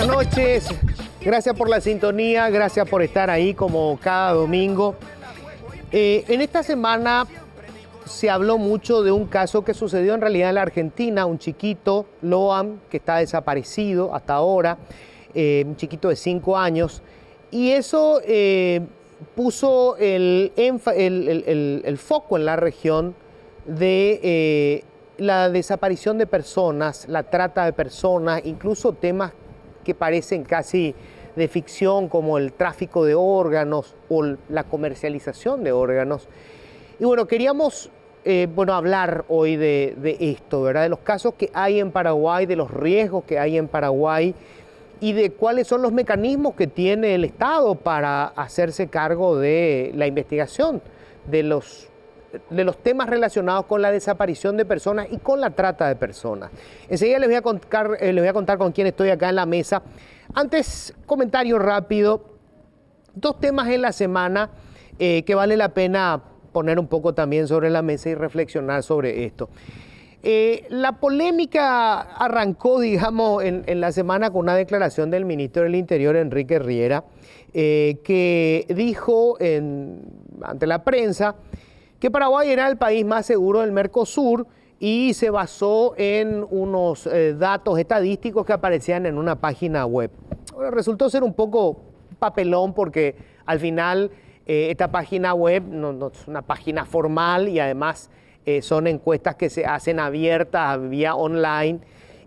noches. Gracias por la sintonía, gracias por estar ahí como cada domingo. En esta semana se habló mucho de un caso que sucedió en realidad en la Argentina, un chiquito, Loam, que está desaparecido hasta ahora, un chiquito de 5 años, y eso puso el foco en la región de la desaparición de personas, la trata de personas, incluso temas que parecen casi de ficción como el tráfico de órganos o la comercialización de órganos. Y bueno, queríamos hablar hoy de esto, ¿verdad? De los casos que hay en Paraguay, de los riesgos que hay en Paraguay y de cuáles son los mecanismos que tiene el Estado para hacerse cargo de la investigación de los temas relacionados con la desaparición de personas y con la trata de personas. Enseguida les voy a contar con quién estoy acá en la mesa. Antes, comentario rápido. 2 temas en la semana que vale la pena poner un poco también sobre la mesa y reflexionar sobre esto. La polémica arrancó, digamos, en la semana con una declaración del ministro del Interior, Enrique Riera, que dijo ante la prensa que Paraguay era el país más seguro del Mercosur y se basó en unos datos estadísticos que aparecían en una página web. Bueno, resultó ser un poco papelón porque al final esta página web no es una página formal y además son encuestas que se hacen abiertas vía online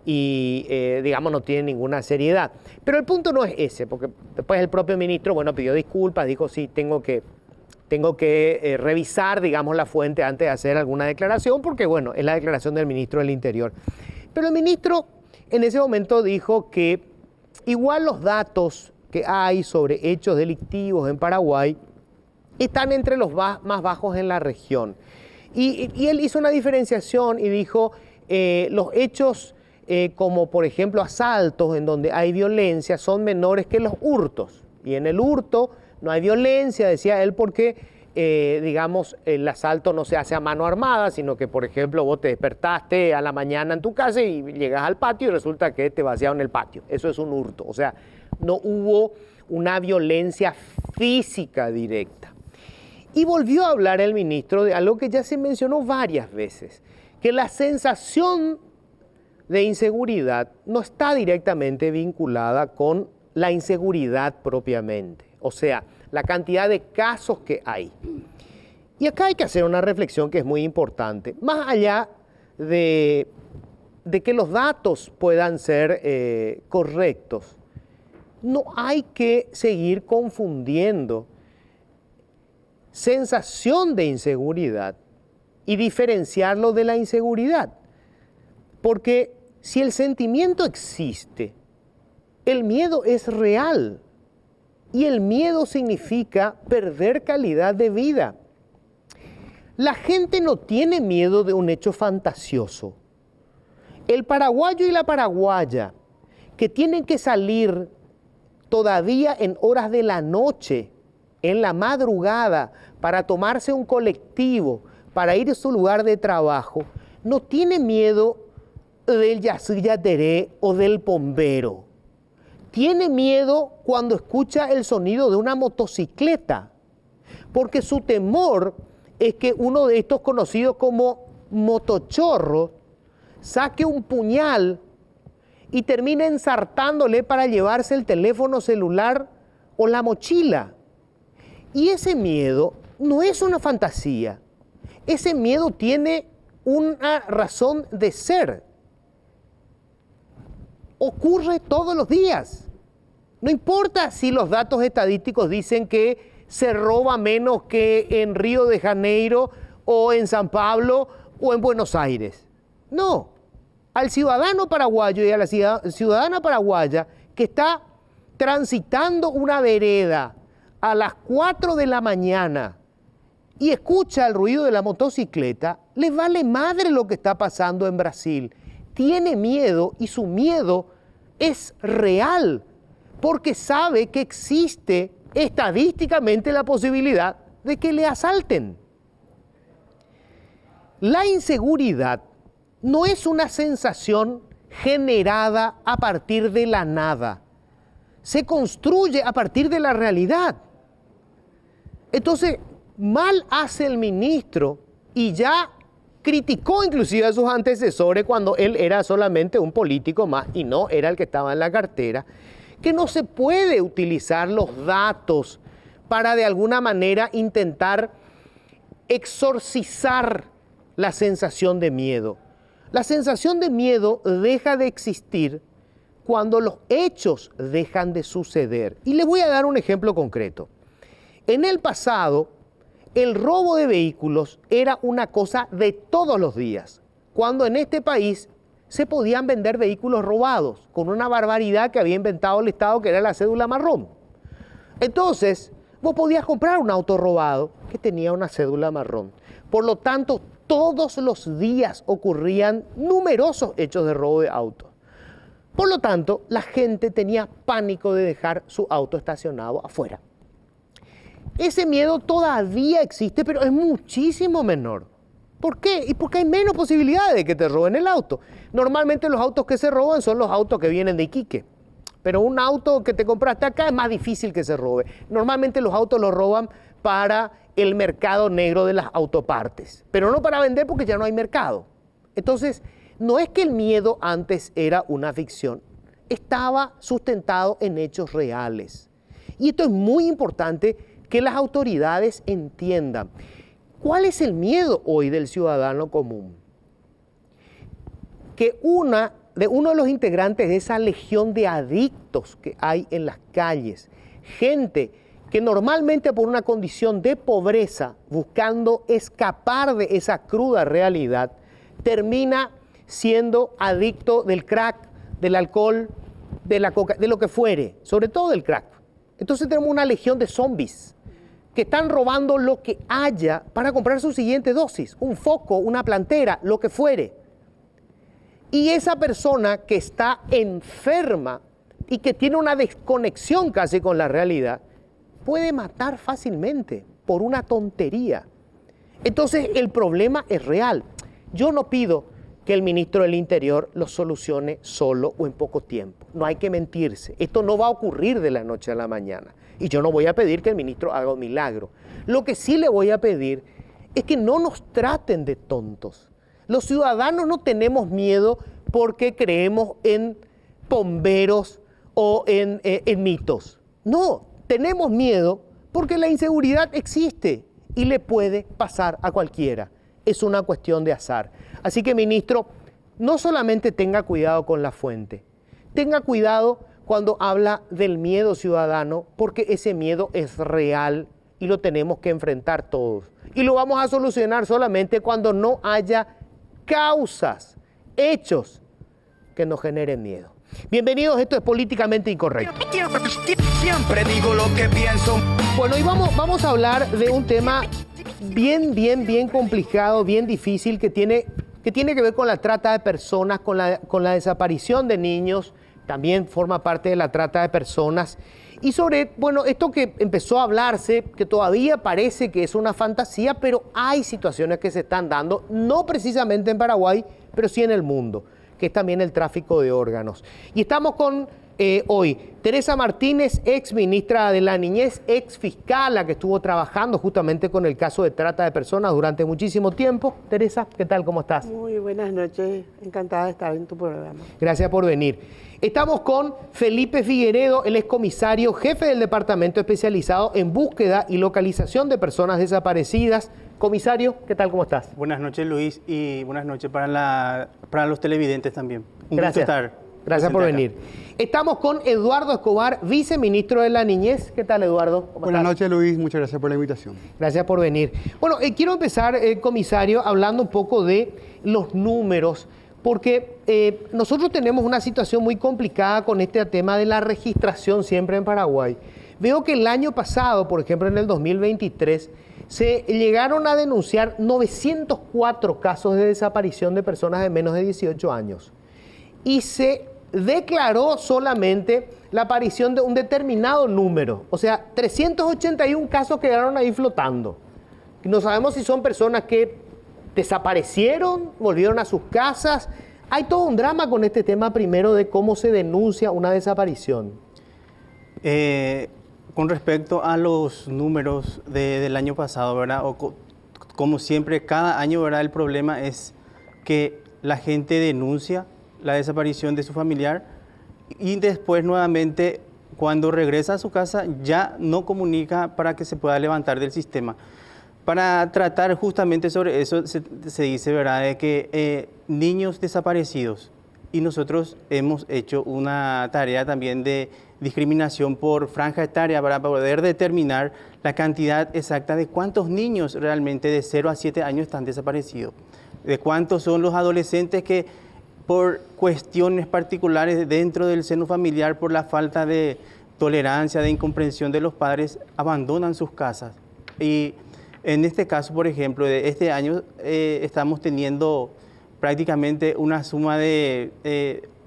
y digamos no tienen ninguna seriedad. Pero el punto no es ese, porque después el propio ministro, pidió disculpas, dijo sí, tengo que revisar, digamos, la fuente antes de hacer alguna declaración, porque, es la declaración del ministro del Interior. Pero el ministro en ese momento dijo que igual los datos que hay sobre hechos delictivos en Paraguay están entre los más bajos en la región. Y él hizo una diferenciación y dijo, los hechos como, por ejemplo, asaltos en donde hay violencia son menores que los hurtos. Y en el hurto no hay violencia, decía él, porque, el asalto no se hace a mano armada, sino que, por ejemplo, vos te despertaste a la mañana en tu casa y llegas al patio y resulta que te vaciaron el patio. Eso es un hurto. O sea, no hubo una violencia física directa. Y volvió a hablar el ministro de algo que ya se mencionó varias veces, que la sensación de inseguridad no está directamente vinculada con la inseguridad propiamente. O sea, la cantidad de casos que hay. Y acá hay que hacer una reflexión que es muy importante. Más allá de que los datos puedan ser correctos, no hay que seguir confundiendo sensación de inseguridad y diferenciarlo de la inseguridad. Porque si el sentimiento existe, el miedo es real. Y el miedo significa perder calidad de vida. La gente no tiene miedo de un hecho fantasioso. El paraguayo y la paraguaya que tienen que salir todavía en horas de la noche, en la madrugada, para tomarse un colectivo, para ir a su lugar de trabajo, no tiene miedo del yacyyateré o del bombero. Tiene miedo cuando escucha el sonido de una motocicleta, porque su temor es que uno de estos conocidos como motochorros saque un puñal y termine ensartándole para llevarse el teléfono celular o la mochila. Y ese miedo no es una fantasía, ese miedo tiene una razón de ser. Ocurre todos los días. No importa si los datos estadísticos dicen que se roba menos que en Río de Janeiro o en San Pablo o en Buenos Aires. No. Al ciudadano paraguayo y a la ciudadana paraguaya que está transitando una vereda a las 4 de la mañana y escucha el ruido de la motocicleta, le vale madre lo que está pasando en Brasil. Tiene miedo y su miedo es real, porque sabe que existe estadísticamente la posibilidad de que le asalten. La inseguridad no es una sensación generada a partir de la nada. se construye a partir de la realidad. Entonces, mal hace el ministro y ya criticó inclusive a sus antecesores cuando él era solamente un político más y no era el que estaba en la cartera, que no se puede utilizar los datos para de alguna manera intentar exorcizar la sensación de miedo. La sensación de miedo deja de existir cuando los hechos dejan de suceder. Y les voy a dar un ejemplo concreto. En el pasado, el robo de vehículos era una cosa de todos los días, cuando en este país se podían vender vehículos robados con una barbaridad que había inventado el Estado, que era la cédula marrón. Entonces, vos podías comprar un auto robado que tenía una cédula marrón. Por lo tanto, todos los días ocurrían numerosos hechos de robo de autos. Por lo tanto, la gente tenía pánico de dejar su auto estacionado afuera. Ese miedo todavía existe, pero es muchísimo menor. ¿Por qué? Y porque hay menos posibilidades de que te roben el auto. Normalmente los autos que se roban son los autos que vienen de Iquique. Pero un auto que te compraste acá es más difícil que se robe. Normalmente los autos los roban para el mercado negro de las autopartes, pero no para vender porque ya no hay mercado. Entonces, no es que el miedo antes era una ficción, estaba sustentado en hechos reales. Y esto es muy importante que las autoridades entiendan. ¿Cuál es el miedo hoy del ciudadano común? Que uno de los integrantes de esa legión de adictos que hay en las calles, gente que normalmente por una condición de pobreza, buscando escapar de esa cruda realidad, termina siendo adicto del crack, del alcohol, de la coca, de lo que fuere, sobre todo del crack. Entonces tenemos una legión de zombies que están robando lo que haya para comprar su siguiente dosis, un foco, una plantera, lo que fuere. Y esa persona que está enferma y que tiene una desconexión casi con la realidad, puede matar fácilmente por una tontería. Entonces el problema es real. Yo no pido que el ministro del Interior lo solucione solo o en poco tiempo. No hay que mentirse. Esto no va a ocurrir de la noche a la mañana. Y yo no voy a pedir que el ministro haga un milagro. Lo que sí le voy a pedir es que no nos traten de tontos. Los ciudadanos no tenemos miedo porque creemos en bomberos o en mitos. No, tenemos miedo porque la inseguridad existe y le puede pasar a cualquiera. Es una cuestión de azar. Así que, ministro, no solamente tenga cuidado con la fuente, tenga cuidado cuando habla del miedo ciudadano, porque ese miedo es real y lo tenemos que enfrentar todos. Y lo vamos a solucionar solamente cuando no haya causas, hechos que nos generen miedo. Bienvenidos, esto es Políticamente Incorrecto. Siempre digo lo que pienso. Bueno, y vamos a hablar de un tema bien complicado, bien difícil, que tiene que ver con la trata de personas, con la desaparición de niños, también forma parte de la trata de personas. Y sobre, bueno, esto que empezó a hablarse, que todavía parece que es una fantasía, pero hay situaciones que se están dando, no precisamente en Paraguay, pero sí en el mundo, que es también el tráfico de órganos. Y estamos con hoy Teresa Martínez, ex ministra de la Niñez, ex fiscala que estuvo trabajando justamente con el caso de trata de personas durante muchísimo tiempo. Teresa, ¿qué tal? ¿Cómo estás? Muy buenas noches, encantada de estar en tu programa. Gracias por venir. Estamos con Felipe Figueredo, el excomisario, jefe del departamento especializado en búsqueda y localización de personas desaparecidas. Comisario, ¿qué tal? ¿Cómo estás? Buenas noches, Luis, y buenas noches para los televidentes también. Un Gracias. gusto estar. Gracias por venir. Estamos con Eduardo Escobar, viceministro de la Niñez. ¿Qué tal, Eduardo? Buenas noches, Luis. Muchas gracias por la invitación. Gracias por venir. Bueno, quiero empezar, comisario, hablando un poco de los números, porque nosotros tenemos una situación muy complicada con este tema de la registración siempre en Paraguay. Veo que el año pasado, por ejemplo, en el 2023, se llegaron a denunciar 904 casos de desaparición de personas de menos de 18 años. Y se declaró solamente la aparición de un determinado número. O sea, 381 casos quedaron ahí flotando. No sabemos si son personas que desaparecieron, volvieron a sus casas. Hay todo un drama con este tema primero de cómo se denuncia una desaparición. Con respecto a los números del año pasado, ¿verdad? Como siempre, cada año, ¿verdad? El problema es que la gente denuncia la desaparición de su familiar y después nuevamente, cuando regresa a su casa, ya no comunica para que se pueda levantar del sistema. Para tratar justamente sobre eso, se dice, ¿verdad?, de que niños desaparecidos, y nosotros hemos hecho una tarea también de discriminación por franja etaria para poder determinar la cantidad exacta de cuántos niños realmente de 0 a 7 años están desaparecidos, de cuántos son los adolescentes que por cuestiones particulares dentro del seno familiar, por la falta de tolerancia, de incomprensión de los padres, abandonan sus casas. Y en este caso, por ejemplo, de este año estamos teniendo prácticamente una suma de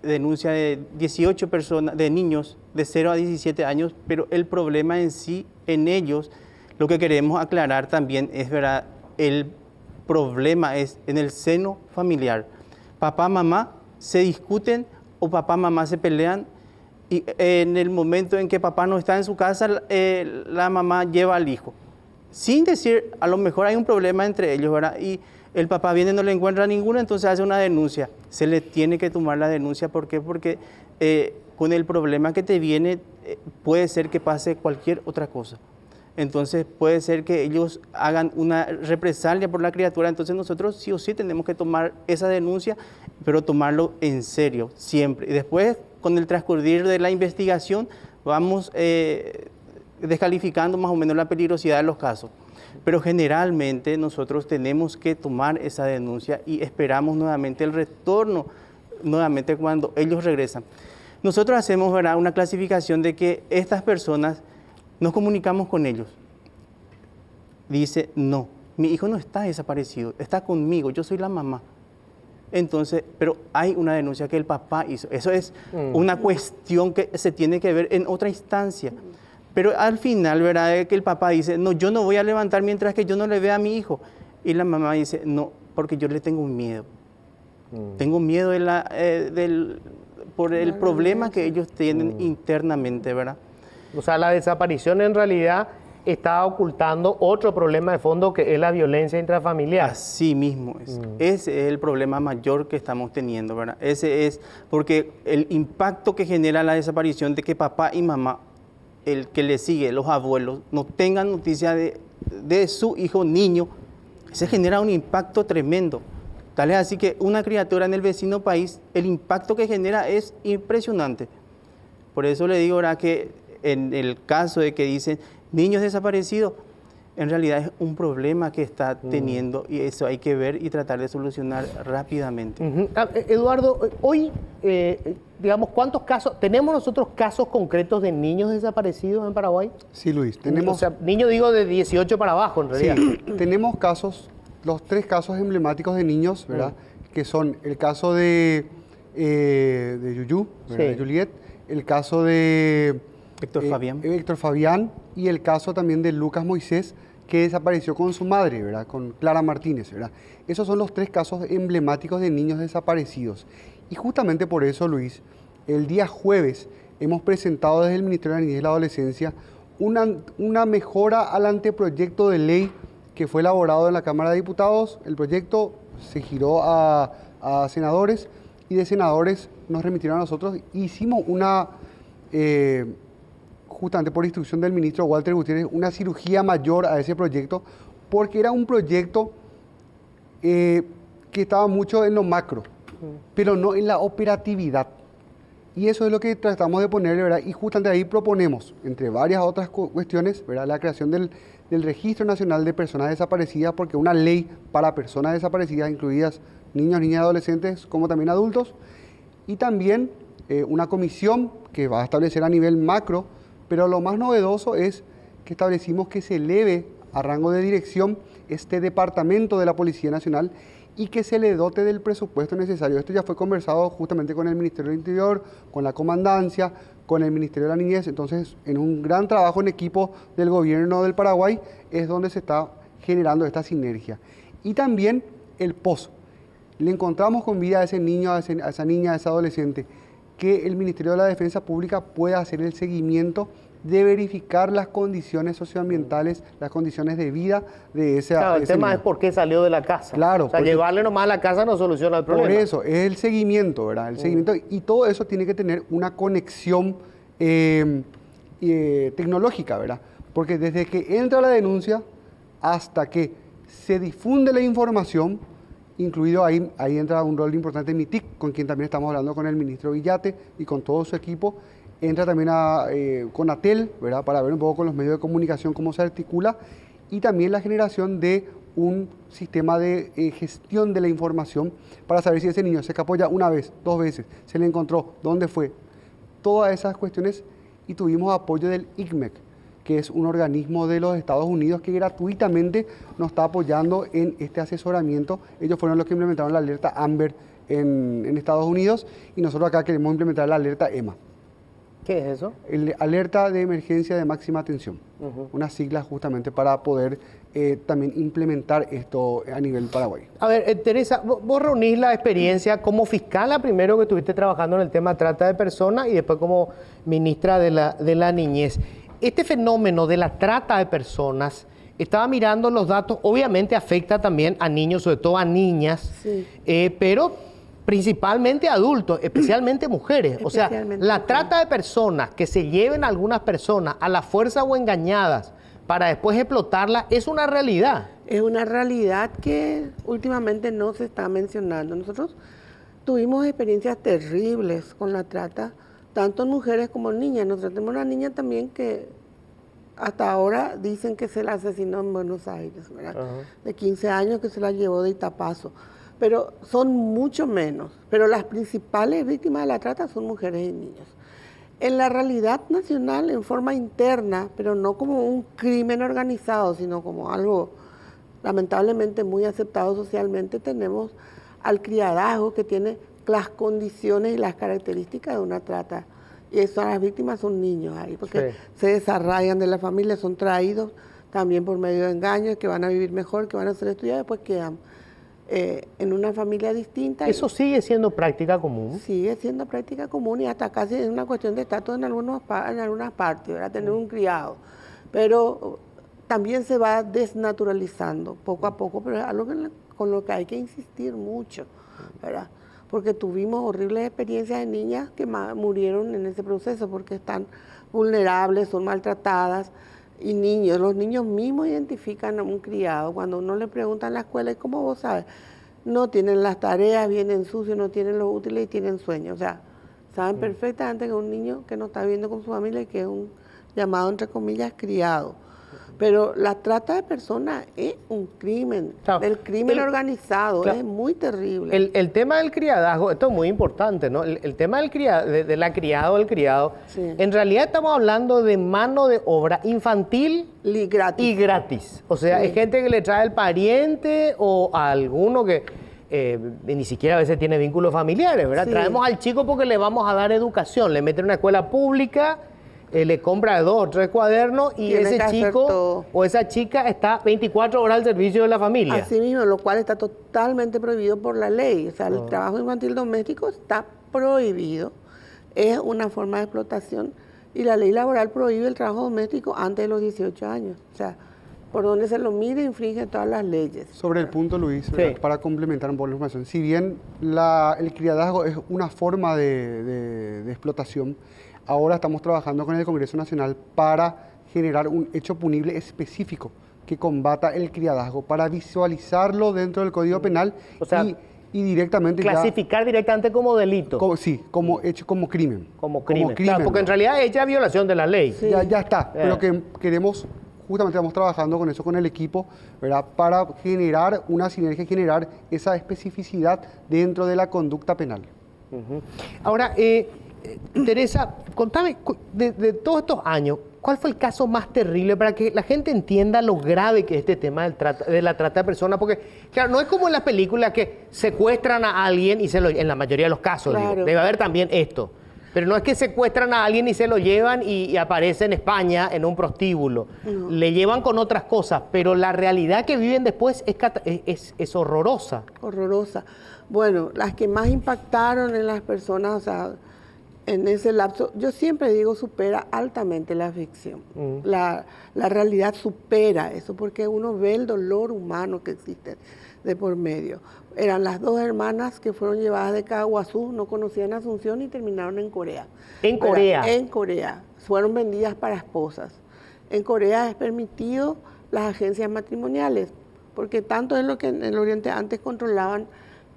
denuncia de 18 personas, de niños de 0 a 17 años, pero el problema en sí, en ellos, lo que queremos aclarar también es, ¿verdad?, el problema es en el seno familiar. Papá, mamá se discuten o papá, mamá se pelean y en el momento en que papá no está en su casa, la mamá lleva al hijo. Sin decir, a lo mejor hay un problema entre ellos, ¿verdad? Y el papá viene y no le encuentra ninguno, entonces hace una denuncia. Se le tiene que tomar la denuncia. ¿Por qué? Porque con el problema que te viene, puede ser que pase cualquier otra cosa. Entonces puede ser que ellos hagan una represalia por la criatura. Entonces nosotros sí o sí tenemos que tomar esa denuncia, pero tomarlo en serio, siempre. Y después, con el transcurrir de la investigación, vamos descalificando más o menos la peligrosidad de los casos. Pero generalmente nosotros tenemos que tomar esa denuncia y esperamos nuevamente el retorno, nuevamente cuando ellos regresan. Nosotros hacemos, ¿verdad?, una clasificación de que estas personas, nos comunicamos con ellos. Dice, no, mi hijo no está desaparecido, está conmigo, yo soy la mamá. Entonces, pero hay una denuncia que el papá hizo. Eso es una cuestión que se tiene que ver en otra instancia. Pero al final, ¿verdad?, es que el papá dice, no, yo no voy a levantar mientras que yo no le vea a mi hijo. Y la mamá dice, no, porque yo le tengo un miedo. Tengo miedo por el problema que ellos tienen internamente, ¿verdad? O sea, la desaparición en realidad está ocultando otro problema de fondo que es la violencia intrafamiliar. Así mismo es. Ese es el problema mayor que estamos teniendo, ¿verdad? Ese es porque el impacto que genera la desaparición de que papá y mamá, el que le sigue, los abuelos, no tengan noticia de su hijo niño, se genera un impacto tremendo. Tal es así que una criatura en el vecino país, el impacto que genera es impresionante. Por eso le digo ahora que en el caso de que dicen niños desaparecidos, en realidad es un problema que está teniendo y eso hay que ver y tratar de solucionar rápidamente. Eduardo, hoy, digamos, ¿cuántos casos, tenemos nosotros casos concretos de niños desaparecidos en Paraguay? Sí, Luis, tenemos... O sea, niños digo de 18 para abajo, en realidad. Sí, tenemos casos, los 3 casos emblemáticos de niños, ¿verdad? Que son el caso de Yuyu, de Juliet, el caso de... Héctor Fabián y el caso también de Lucas Moisés, que desapareció con su madre, ¿verdad?, con Clara Martínez, ¿verdad? Esos son los 3 casos emblemáticos de niños desaparecidos. Y justamente por eso, Luis, el día jueves hemos presentado desde el Ministerio de la Niñez y la Adolescencia una mejora al anteproyecto de ley que fue elaborado en la Cámara de Diputados. El proyecto se giró a senadores y de senadores nos remitieron a nosotros. Hicimos una... justamente por instrucción del ministro Walter Gutiérrez, una cirugía mayor a ese proyecto, porque era un proyecto que estaba mucho en lo macro, pero no en la operatividad. Y eso es lo que tratamos de ponerle, ¿verdad? Y justamente ahí proponemos, entre varias otras cuestiones, ¿verdad?, la creación del Registro Nacional de Personas Desaparecidas, porque una ley para personas desaparecidas, incluidas niños, niñas y adolescentes, como también adultos, y también una comisión que va a establecer a nivel macro. Pero lo más novedoso es que establecimos que se eleve a rango de dirección este departamento de la Policía Nacional y que se le dote del presupuesto necesario. Esto ya fue conversado justamente con el Ministerio del Interior, con la Comandancia, con el Ministerio de la Niñez. Entonces, en un gran trabajo en equipo del gobierno del Paraguay es donde se está generando esta sinergia. Y también el pozo. Le encontramos con vida a ese niño, a esa niña, a ese adolescente. que el Ministerio de la Defensa Pública pueda hacer el seguimiento de verificar las condiciones socioambientales, las condiciones de vida de ese Claro, el ese tema niño. es por qué salió de la casa. Claro, O sea, porque- llevarle nomás a la casa no soluciona el problema. Por eso, es el seguimiento, ¿verdad? El seguimiento, y todo eso tiene que tener una conexión tecnológica, ¿verdad? Porque desde que entra la denuncia hasta que se difunde la información, incluido ahí entra un rol importante MITIC, con quien también estamos hablando con el ministro Villate y con todo su equipo, entra también con ATEL, ¿verdad? Para ver un poco con los medios de comunicación cómo se articula, y también la generación de un sistema de gestión de la información para saber si ese niño se escapó ya una vez, 2 veces, se le encontró, dónde fue, todas esas cuestiones, y tuvimos apoyo del ICMEC, que es un organismo de los Estados Unidos que gratuitamente nos está apoyando en este asesoramiento. Ellos fueron los que implementaron la alerta AMBER en Estados Unidos, y nosotros acá queremos implementar la alerta EMA. ¿Qué es eso? Alerta de emergencia de máxima atención, una sigla justamente para poder también implementar esto a nivel Paraguay. A ver, Teresa, vos reunís la experiencia como fiscala primero que estuviste trabajando en el tema trata de personas y después como ministra de la niñez. Este fenómeno de la trata de personas, estaba mirando los datos, obviamente afecta también a niños, sobre todo a niñas, Sí. pero principalmente a adultos, especialmente mujeres. O sea, Especialmente la mujeres. trata de personas, que se lleven a algunas personas a la fuerza o engañadas para después explotarlas, es una realidad. Es una realidad que últimamente no se está mencionando. Nosotros tuvimos experiencias terribles con la trata, tanto en mujeres como en niñas. Nosotros tenemos una niña también que hasta ahora dicen que se la asesinó en Buenos Aires, ¿verdad? Ajá. De 15 años que se la llevó de Itapazo. Pero son mucho menos. Pero las principales víctimas de la trata son mujeres y niños. En la realidad nacional, en forma interna, pero no como un crimen organizado, sino como algo lamentablemente muy aceptado socialmente, tenemos al criadazgo que tiene las condiciones y las características de una trata. Y eso, las víctimas son niños ahí, porque Sí. se desarraigan de la familia, son traídos también por medio de engaños, que van a vivir mejor, que van a ser estudiados, después quedan en una familia distinta. Eso sigue siendo práctica común. Sigue siendo práctica común y hasta casi es una cuestión de estatus en algunas partes, ¿verdad? Tener un criado. Pero también se va desnaturalizando poco a poco, pero es algo con lo que hay que insistir mucho, ¿verdad? Porque tuvimos horribles experiencias de niñas que murieron en ese proceso porque están vulnerables, son maltratadas. Y niños, los niños mismos identifican a un criado. Cuando uno le pregunta en la escuela, ¿y cómo vos sabes? No tienen las tareas, vienen sucios, no tienen los útiles y tienen sueños. O sea, saben perfectamente que es un niño que no está viviendo con su familia y que es un llamado, entre comillas, criado. Pero la trata de personas es un crimen, Claro. del crimen organizado, Claro. es muy terrible. El tema del criadazgo, esto es muy importante, ¿no? El tema del de la criada o del criado, Sí. en realidad estamos hablando de mano de obra infantil Gratis. y gratis. O sea, Sí. es gente que le trae el pariente o a alguno que ni siquiera a veces tiene vínculos familiares, ¿verdad? Sí. Traemos al chico porque le vamos a dar educación, le meten en una escuela pública, le compra 2 o 3 cuadernos y Tiene ese que hacer chico todo. o esa chica está 24 horas al servicio de la familia. Así mismo, lo cual está totalmente prohibido por la ley. O sea, el trabajo infantil doméstico está prohibido. Es una forma de explotación y la ley laboral prohíbe el trabajo doméstico antes de los 18 años. O sea, por donde se lo mire, infringe todas las leyes. Sobre el punto, Luis, ¿verdad? Sí. Para complementar un poco la información, si bien el criadazgo es una forma de explotación, ahora estamos trabajando con el Congreso Nacional para generar un hecho punible específico que combata el criadazgo, para visualizarlo dentro del Código Penal O sea, y directamente Clasificar directamente como delito. como hecho como crimen. Como crimen. Claro, porque en ¿no? realidad es ya violación de la ley. Sí. Ya está, pero que queremos, justamente estamos trabajando con eso, con el equipo, ¿verdad? Para generar una sinergia, generar esa especificidad dentro de la conducta penal. Ujú. Ahora, Teresa, contame, de todos estos años, ¿cuál fue el caso más terrible para que la gente entienda lo grave que es este tema de la trata de personas? Porque, claro, no es como en las películas que secuestran a alguien y en la mayoría de los casos, digo, Claro. debe haber también esto. Pero no es que secuestran a alguien y se lo llevan y aparece en España en un prostíbulo. No. Le llevan con otras cosas, pero la realidad que viven después es horrorosa. Horrorosa. Bueno, las que más impactaron en las personas, o sea, en ese lapso, yo siempre digo, supera altamente la ficción. La realidad supera eso, porque uno ve el dolor humano que existe de por medio. Eran las dos hermanas que fueron llevadas de Caguazú, no conocían Asunción y terminaron en Corea. ¿En Corea? En Corea. Fueron vendidas para esposas. En Corea es permitido las agencias matrimoniales, porque tanto es lo que en el Oriente antes controlaban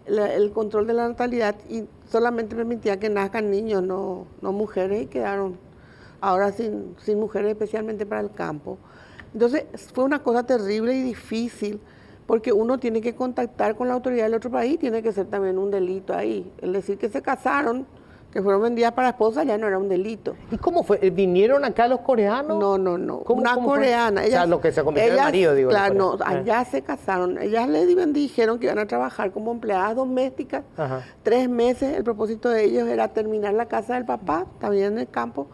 el control de la natalidad y solamente permitía que nazcan niños, no mujeres, y quedaron ahora sin mujeres, especialmente para el campo. Entonces fue una cosa terrible y difícil, porque uno tiene que contactar con la autoridad del otro país, tiene que ser también un delito ahí. El decir que se casaron, que fueron vendidas para esposas, ya no era un delito. ¿Y cómo fue? ¿Vinieron acá los coreanos? No. ¿Cómo coreana. Ellas, o sea, lo que se convirtió en marido, digo. Claro, no, allá se casaron. Ellas le dijeron que iban a trabajar como empleadas domésticas. 3 meses. El propósito de ellos era terminar la casa del papá, también en el campo.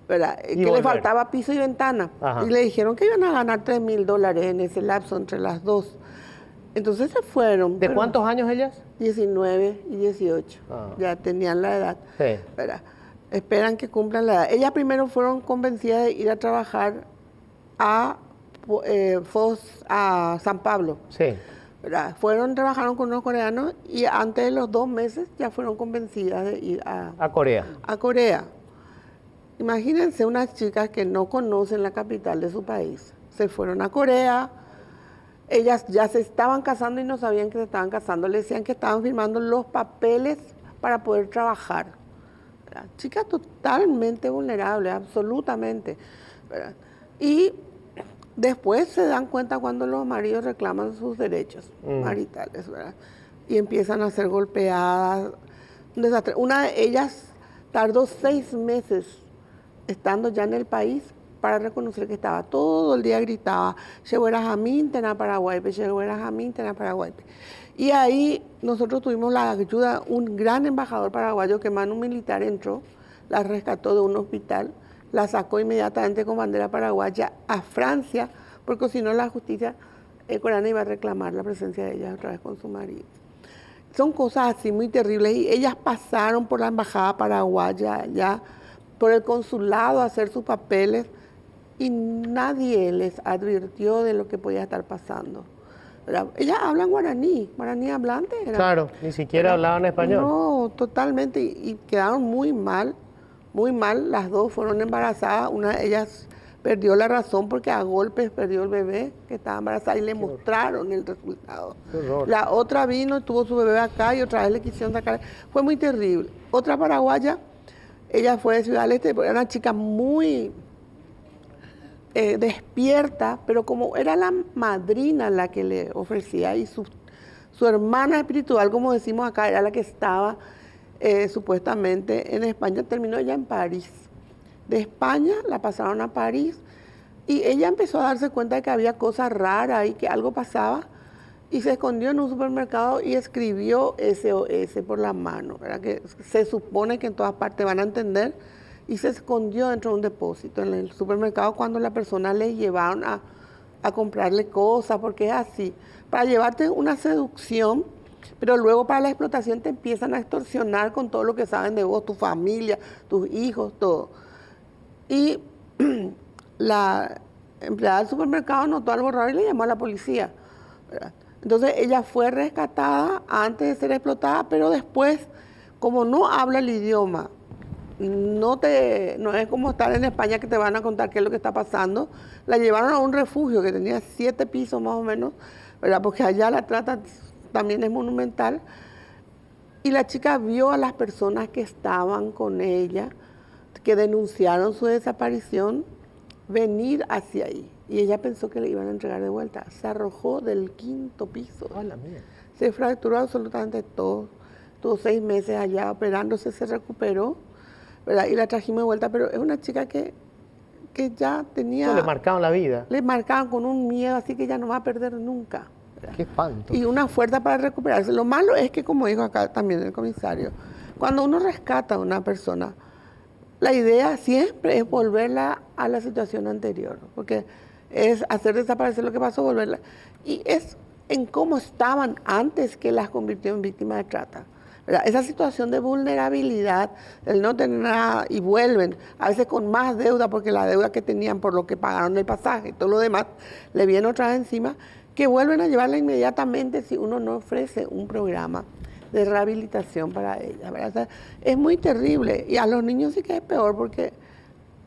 ¿Verdad? Que le faltaba piso y ventana. Y le dijeron que iban a ganar $3,000 en ese lapso entre las dos. Entonces se fueron. ¿De cuántos años ellas? 19 y 18. Ya tenían la edad. Sí. Esperan que cumplan la edad. Ellas primero fueron convencidas de ir a trabajar a San Pablo. Sí. Trabajaron con unos coreanos y antes de los 2 meses ya fueron convencidas de ir a Corea. A Corea. Imagínense unas chicas que no conocen la capital de su país. Se fueron a Corea. Ellas ya se estaban casando y no sabían que se estaban casando. Le decían que estaban firmando los papeles para poder trabajar. Chicas totalmente vulnerables, absolutamente. Y después se dan cuenta cuando los maridos reclaman sus derechos maritales, ¿verdad? Y empiezan a ser golpeadas. Un desastre. Una de ellas tardó 6 meses estando ya en el país para reconocer que estaba. Todo el día gritaba, Jamín, Tena Paraguay, Jamín, Tena Paraguay. Y ahí nosotros tuvimos la ayuda, un gran embajador paraguayo que mano militar entró, la rescató de un hospital, la sacó inmediatamente con bandera paraguaya a Francia, porque si no la justicia coreana iba a reclamar la presencia de ella otra vez con su marido. Son cosas así muy terribles y ellas pasaron por la embajada paraguaya, ya por el consulado a hacer sus papeles, y nadie les advirtió de lo que podía estar pasando. Ellas hablan guaraní hablante. Claro, ni siquiera hablaban español. No, totalmente, y quedaron muy mal, las dos fueron embarazadas, una de ellas perdió la razón porque a golpes perdió el bebé que estaba embarazada y le mostraron el resultado. La otra vino, tuvo su bebé acá y otra vez le quisieron sacar, fue muy terrible. Otra paraguaya, ella fue de Ciudad del Este, era una chica muy despierta, pero como era la madrina la que le ofrecía y su hermana espiritual, como decimos acá, era la que estaba supuestamente en España, terminó ella en París. De España la pasaron a París y ella empezó a darse cuenta de que había cosas raras y que algo pasaba y se escondió en un supermercado y escribió SOS por la mano, ¿verdad? Que se supone que en todas partes van a entender. Y se escondió dentro de un depósito en el supermercado cuando la persona le llevaron a comprarle cosas, porque es así. Para llevarte una seducción, pero luego para la explotación te empiezan a extorsionar con todo lo que saben de vos, tu familia, tus hijos, todo. Y la empleada del supermercado notó algo raro y le llamó a la policía, ¿verdad? Entonces ella fue rescatada antes de ser explotada, pero después, como no habla el idioma, no es como estar en España que te van a contar qué es lo que está pasando. La llevaron a un refugio que tenía 7 pisos más o menos, ¿verdad? Porque allá la trata también es monumental. Y la chica vio a las personas que estaban con ella, que denunciaron su desaparición, venir hacia ahí. Y ella pensó que le iban a entregar de vuelta. Se arrojó del 5º piso. Se fracturó absolutamente todo. Estuvo 6 meses allá operándose, se recuperó, ¿verdad? Y la trajimos de vuelta, pero es una chica que ya tenía... No, le marcaban la vida. Le marcaban con un miedo, así que ya no va a perder nunca, ¿verdad? Qué espanto. Y una fuerza para recuperarse. Lo malo es que, como dijo acá también el comisario, cuando uno rescata a una persona, la idea siempre es volverla a la situación anterior, porque es hacer desaparecer lo que pasó, volverla. Y es en cómo estaban antes que las convirtió en víctimas de trata. ¿verdad? Esa situación de vulnerabilidad, el no tener nada y vuelven, a veces con más deuda, porque la deuda que tenían por lo que pagaron el pasaje y todo lo demás, le viene otra vez encima, que vuelven a llevarla inmediatamente si uno no ofrece un programa de rehabilitación para ella, ¿verdad? O sea, es muy terrible y a los niños sí que es peor porque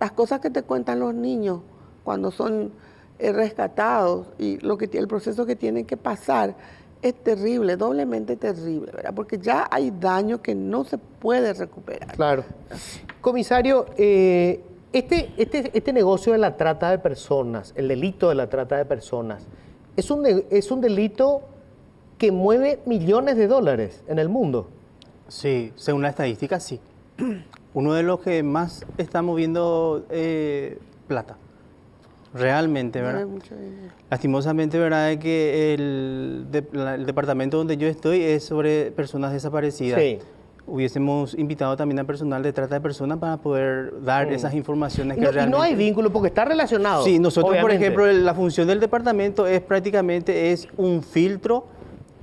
las cosas que te cuentan los niños cuando son rescatados y el proceso que tienen que pasar es terrible, doblemente terrible, ¿verdad? Porque ya hay daño que no se puede recuperar. Claro. Comisario, este negocio de la trata de personas, el delito de la trata de personas, es un delito que mueve millones de dólares en el mundo. Sí, según la estadística, sí. Uno de los que más está moviendo plata. Realmente, ¿verdad? No hay mucho dinero. Lastimosamente, ¿verdad? Es que el departamento donde yo estoy es sobre personas desaparecidas. Sí. Hubiésemos invitado también a personal de trata de personas para poder dar esas informaciones que Y realmente... no hay vínculo porque está relacionado. Sí, nosotros, obviamente. por ejemplo, la función del departamento es prácticamente un filtro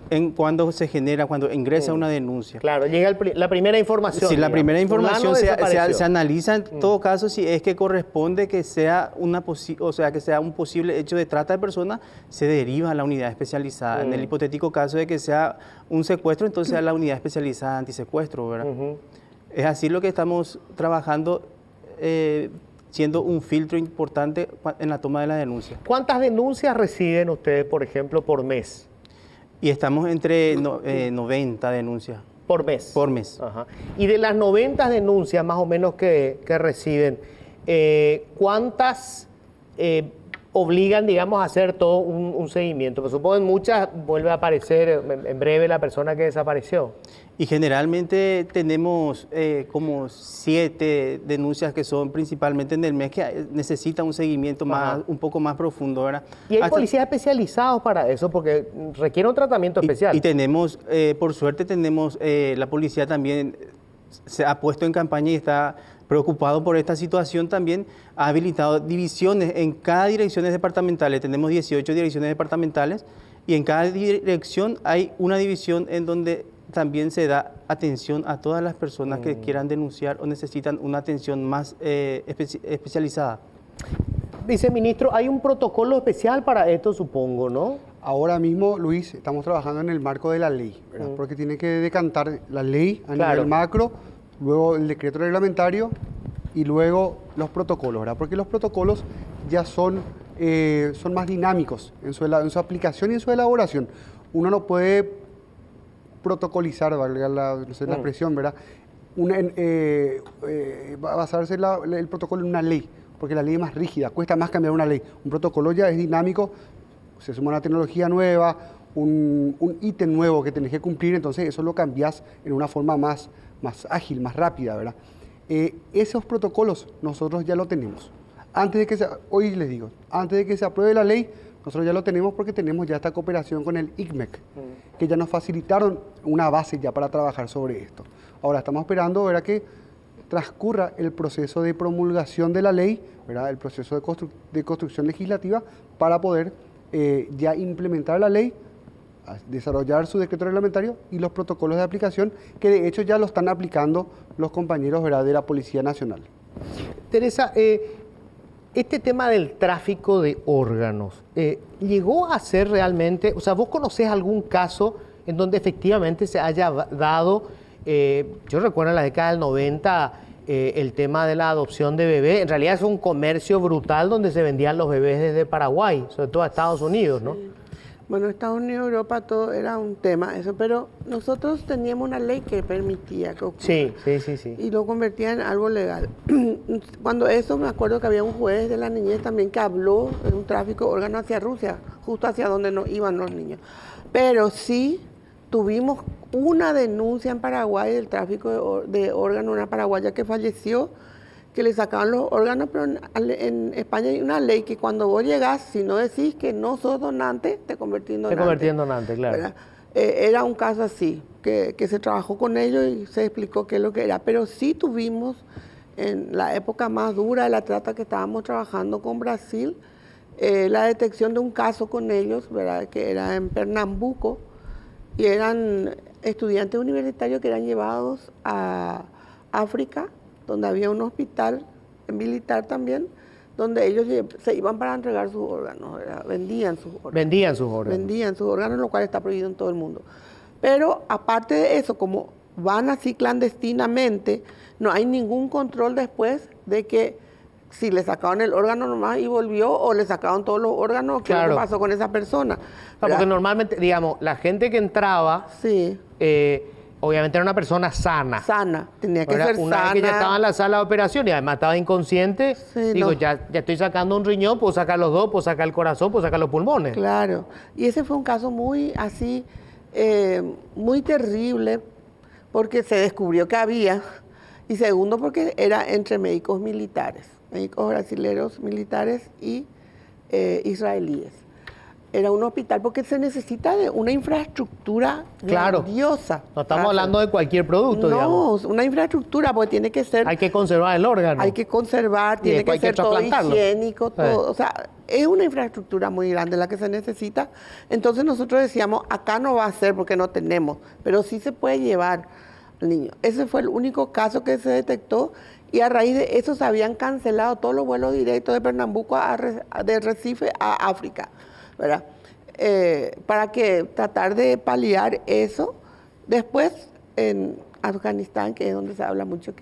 en cuando se genera, cuando ingresa una denuncia. Claro, llega la primera información. Sí, la digamos. primera información Fulano se desapareció. analiza en todo caso si es que corresponde que sea que sea un posible hecho de trata de personas, se deriva a la unidad especializada. En el hipotético caso de que sea un secuestro, entonces a la unidad especializada antisecuestro, ¿verdad? Es así lo que estamos trabajando, siendo un filtro importante en la toma de la denuncia. ¿Cuántas denuncias reciben ustedes, por ejemplo, por mes? Y estamos entre 90 denuncias. Por mes. Por mes. Ajá. Y de las 90 denuncias más o menos que reciben, ¿cuántas obligan, digamos, a hacer todo un seguimiento? Pues supongo que muchas vuelve a aparecer en breve la persona que desapareció. Y generalmente tenemos como 7 denuncias que son principalmente en el mes que necesitan un seguimiento un poco más profundo, ¿verdad? Y hay policías especializados para eso porque requiere un tratamiento especial. Y tenemos, por suerte tenemos, la policía también se ha puesto en campaña y está preocupado por esta situación también, ha habilitado divisiones en cada dirección departamental. Tenemos 18 direcciones departamentales y en cada dirección hay una división en donde también se da atención a todas las personas que quieran denunciar o necesitan una atención más especializada. Viceministro, hay un protocolo especial para esto, supongo, ¿no? Ahora mismo, Luis, estamos trabajando en el marco de la ley, ¿verdad? Porque tiene que decantar la ley a nivel macro, luego el decreto reglamentario y luego los protocolos, ¿verdad? Porque los protocolos ya son más dinámicos en su aplicación y en su elaboración. Uno no puede protocolizar, valga la expresión, ¿verdad? Basarse el protocolo en una ley, porque la ley es más rígida, cuesta más cambiar una ley. Un protocolo ya es dinámico, se suma una tecnología nueva, un ítem nuevo que tenés que cumplir, entonces eso lo cambiás en una forma más ágil, más rápida, ¿verdad? Esos protocolos nosotros ya lo tenemos. Hoy les digo, antes de que se apruebe la ley, nosotros ya lo tenemos porque tenemos ya esta cooperación con el ICMEC, que ya nos facilitaron una base ya para trabajar sobre esto. Ahora estamos esperando, ¿verdad?, que transcurra el proceso de promulgación de la ley, ¿verdad?, el proceso de construcción legislativa para poder ya implementar la ley, desarrollar su decreto reglamentario y los protocolos de aplicación, que de hecho ya lo están aplicando los compañeros, ¿verdad?, de la Policía Nacional. Teresa, este tema del tráfico de órganos, ¿llegó a ser realmente, o sea, vos conocés algún caso en donde efectivamente se haya dado, yo recuerdo en la década del 90, el tema de la adopción de bebés, en realidad es un comercio brutal donde se vendían los bebés desde Paraguay, sobre todo a Estados Unidos, ¿no? Sí. Bueno, Estados Unidos, Europa, todo era un tema eso, pero nosotros teníamos una ley que permitía que ocurra. Sí. Y lo convertía en algo legal. Cuando eso, me acuerdo que había un juez de la niñez también que habló de un tráfico de órganos hacia Rusia, justo hacia donde no iban los niños. Pero sí tuvimos una denuncia en Paraguay del tráfico de órganos, una paraguaya que falleció, que le sacaban los órganos, pero en España hay una ley que cuando vos llegás, si no decís que no sos donante, te convertís en donante. Te convertís en donante, claro. Era un caso así, que se trabajó con ellos y se explicó qué es lo que era. Pero sí tuvimos, en la época más dura de la trata que estábamos trabajando con Brasil, la detección de un caso con ellos, ¿verdad?, que era en Pernambuco, y eran estudiantes universitarios que eran llevados a África, donde había un hospital militar también, donde ellos se iban para entregar sus órganos, ¿verdad? Vendían sus órganos. Vendían sus órganos. Vendían sus órganos, lo cual está prohibido en todo el mundo. Pero aparte de eso, como van así clandestinamente, no hay ningún control después de que si le sacaron el órgano nomás y volvió, o le sacaron todos los órganos, ¿qué es lo que pasó con esa persona? Porque normalmente, digamos, la gente que entraba, sí, obviamente era una persona sana. Sana, tenía que ser una sana. vez que ya estaba en la sala de operación y además estaba inconsciente, Sí, digo, no. ya estoy sacando un riñón, puedo sacar los dos, puedo sacar el corazón, puedo sacar los pulmones. Claro, y ese fue un caso muy así, muy terrible, porque se descubrió que había, y segundo porque era entre médicos militares, médicos brasileños militares y israelíes. Era un hospital porque se necesita de una infraestructura Claro. grandiosa. No estamos hablando de cualquier producto, digamos. No, una infraestructura, porque tiene que ser... Hay que conservar el órgano. Hay que conservar, Y tiene después que hay que ser todo trasplantarlo. higiénico, todo. O sea, es una infraestructura muy grande la que se necesita. Entonces nosotros decíamos, acá no va a ser porque no tenemos, pero sí se puede llevar al niño. Ese fue el único caso que se detectó, y a raíz de eso se habían cancelado todos los vuelos directos de Pernambuco de Recife a África, ¿verdad? Para que tratar de paliar eso. Después, en Afganistán, que es donde se habla mucho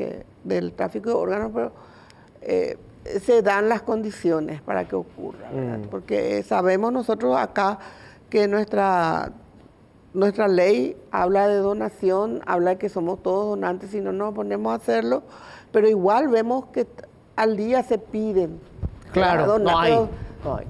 del tráfico de órganos, pero se dan las condiciones para que ocurra, ¿verdad? Porque sabemos nosotros acá que nuestra ley habla de donación, habla de que somos todos donantes, si no nos ponemos a hacerlo, pero igual vemos que al día se piden. Claro, ¿verdad? no hay. Pero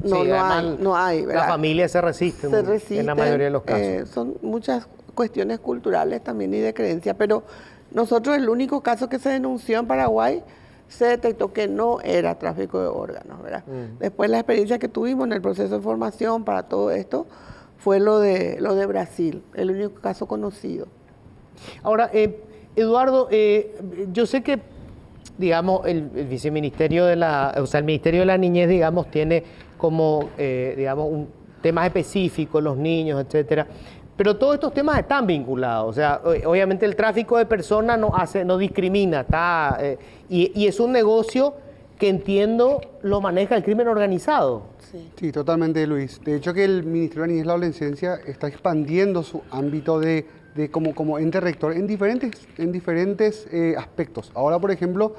Sí, además, no hay, ¿verdad? La familia se resiste, Se resisten, en la mayoría de los casos. son muchas cuestiones culturales también y de creencia, pero nosotros el único caso que se denunció en Paraguay se detectó que no era tráfico de órganos, ¿verdad? Después la experiencia que tuvimos en el proceso de formación para todo esto fue lo de Brasil, el único caso conocido. Ahora, Eduardo, yo sé que, digamos, el viceministerio el Ministerio de la Niñez, digamos, tiene como, digamos, temas específicos, los niños, etcétera. Pero todos estos temas están vinculados. O sea, obviamente el tráfico de personas no discrimina, y es un negocio que entiendo lo maneja el crimen organizado. Sí, totalmente, Luis. De hecho, que el Ministerio de la Niñez y la Adolescencia está expandiendo su ámbito de como ente rector en diferentes aspectos. Ahora, por ejemplo,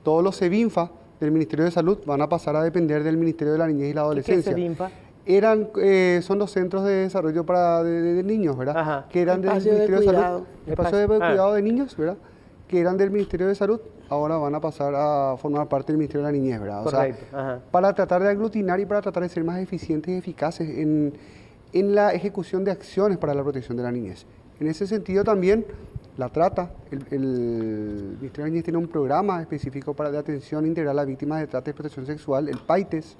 todos los CEBINFA del Ministerio de Salud van a pasar a depender del Ministerio de la Niñez y la Adolescencia. ¿Qué es CEBINFA? Son los centros de desarrollo de niños, ¿verdad? Ajá. Que eran del Espacio de Ministerio de cuidado. Salud. Espacio de cuidado de niños, ¿verdad? Que eran del Ministerio de Salud, ahora van a pasar a formar parte del Ministerio de la Niñez, ¿verdad? Correcto. O sea, Ajá. para tratar de aglutinar y para tratar de ser más eficientes y eficaces en la ejecución de acciones para la protección de la niñez. En ese sentido también, la trata, el Ministerio de la Niñez tiene un programa específico de atención integral a víctimas de trata y protección sexual, el PAITES,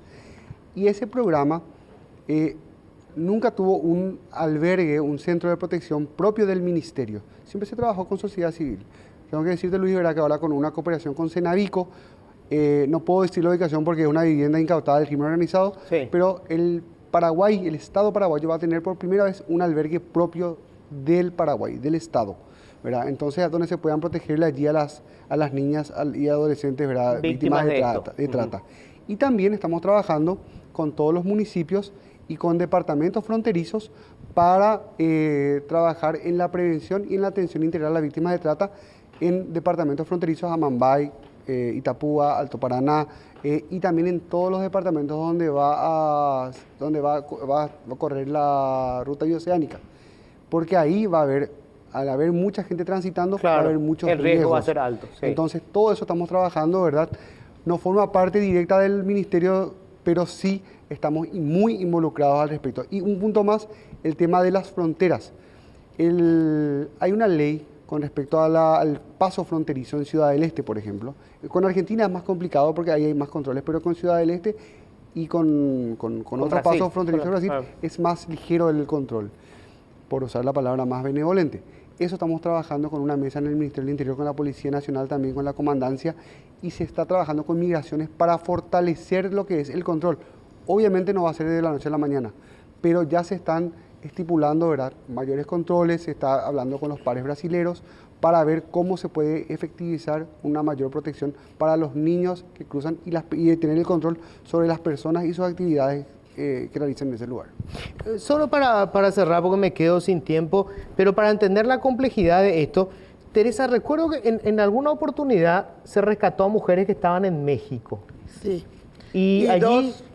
y ese programa nunca tuvo un albergue, un centro de protección propio del ministerio. Siempre se trabajó con sociedad civil. Tengo que decirte, Luis, ¿verdad?, que ahora con una cooperación con Cenavico, no puedo decir la ubicación porque es una vivienda incautada del crimen organizado, Sí. pero el Estado paraguayo va a tener por primera vez un albergue propio del Paraguay, del Estado, ¿verdad? Entonces, donde se puedan protegerle allí a las niñas y adolescentes, ¿verdad?, Víctimas de trata. Y también estamos trabajando con todos los municipios y con departamentos fronterizos para trabajar en la prevención y en la atención integral a las víctimas de trata en departamentos fronterizos, Amambay, Itapúa, Alto Paraná, y también en todos los departamentos donde va a correr la ruta bioceánica, porque ahí al haber mucha gente transitando, va a haber muchos el riesgo riesgos. va a ser alto. Sí. Entonces, todo eso estamos trabajando, ¿verdad? No forma parte directa del ministerio, pero sí estamos muy involucrados al respecto. Y un punto más, el tema de las fronteras. Hay una ley con respecto al paso fronterizo en Ciudad del Este, por ejemplo. Con Argentina es más complicado porque ahí hay más controles, pero con Ciudad del Este y con otro Brasil, paso fronterizo de Brasil claro. es más ligero el control, por usar la palabra más benevolente. Eso estamos trabajando con una mesa en el Ministerio del Interior, con la Policía Nacional, también con la Comandancia, y se está trabajando con Migraciones para fortalecer lo que es el control. Obviamente no va a ser de la noche a la mañana, pero ya se están estipulando, ¿verdad?, mayores controles, se está hablando con los pares brasileros para ver cómo se puede efectivizar una mayor protección para los niños que cruzan y tener el control sobre las personas y sus actividades que realizan en ese lugar. Solo para cerrar, porque me quedo sin tiempo, pero para entender la complejidad de esto, Teresa, recuerdo que en alguna oportunidad se rescató a mujeres que estaban en México. Sí. Y